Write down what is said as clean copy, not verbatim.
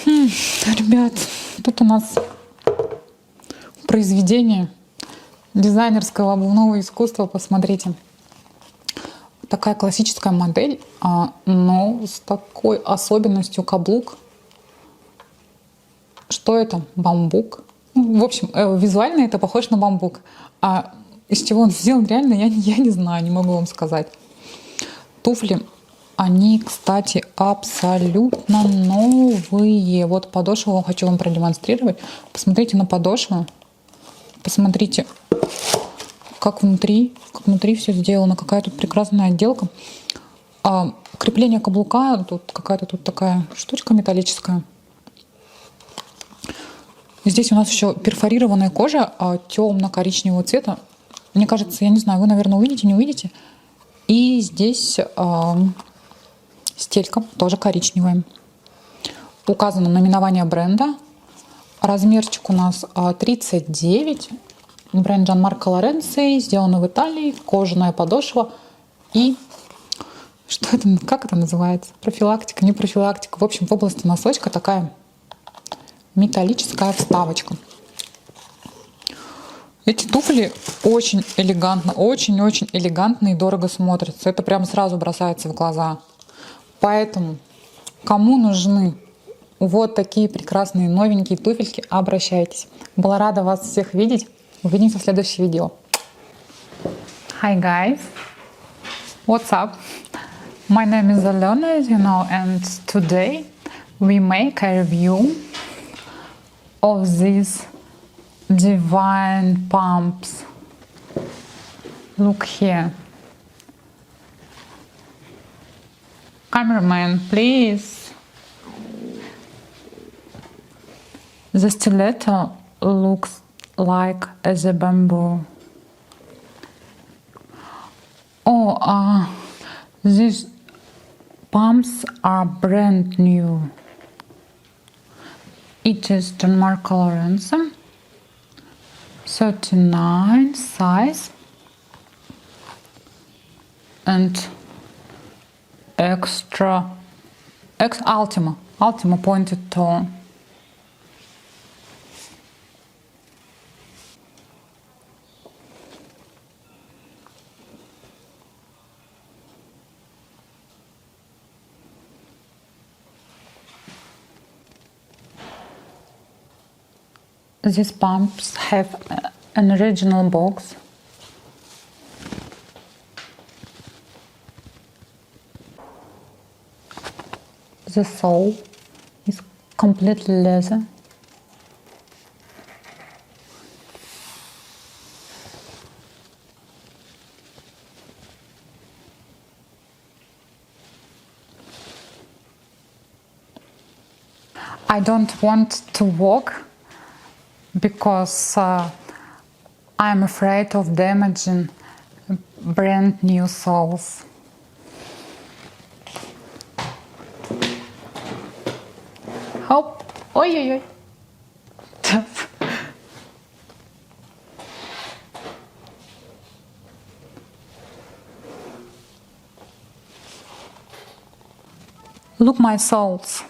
Ребят, тут у нас произведение дизайнерского обувного искусства. Посмотрите. Такая классическая модель, но с такой особенностью каблук. Что это? Бамбук. В общем, визуально это похоже на бамбук. А из чего он сделан, реально, я не знаю, не могу вам сказать. Туфли, они, кстати, абсолютно новые. Вот подошву хочу вам продемонстрировать. Посмотрите на подошву. Посмотрите, как внутри все сделано. Какая тут прекрасная отделка. Крепление каблука, тут какая-то тут такая штучка металлическая. Здесь у нас еще перфорированная кожа темно-коричневого цвета. Мне кажется, я не знаю, вы, наверное, увидите, не увидите. И здесь стелька тоже коричневая. Указано наименование бренда. Размерчик у нас 39. Бренд Gianmarco Lorenzo. Сделано в Италии. Кожаная подошва. И что это, как это называется? Профилактика, не профилактика. В общем, в области носочка такая металлическая вставочка. Эти туфли очень элегантно, очень-очень элегантно и дорого смотрятся. Это прям сразу бросается в глаза. Поэтому, кому нужны вот такие прекрасные новенькие туфельки, обращайтесь. Была рада вас всех видеть. Увидимся в следующем видео. Hi guys, what's up? My name is Alena, as you know, and today we make a review of these divine pumps. Look here. Cameraman, please. The stiletto looks like the bamboo. Oh, these pumps are brand new. It is Gianmarco Lorenzo, 39 size and Ultima pointed toe. These pumps have an original box. The sole is completely leather. I don't want to walk because I'm afraid of damaging brand new soles. Hope. Ой-ой-ой. Look my soles.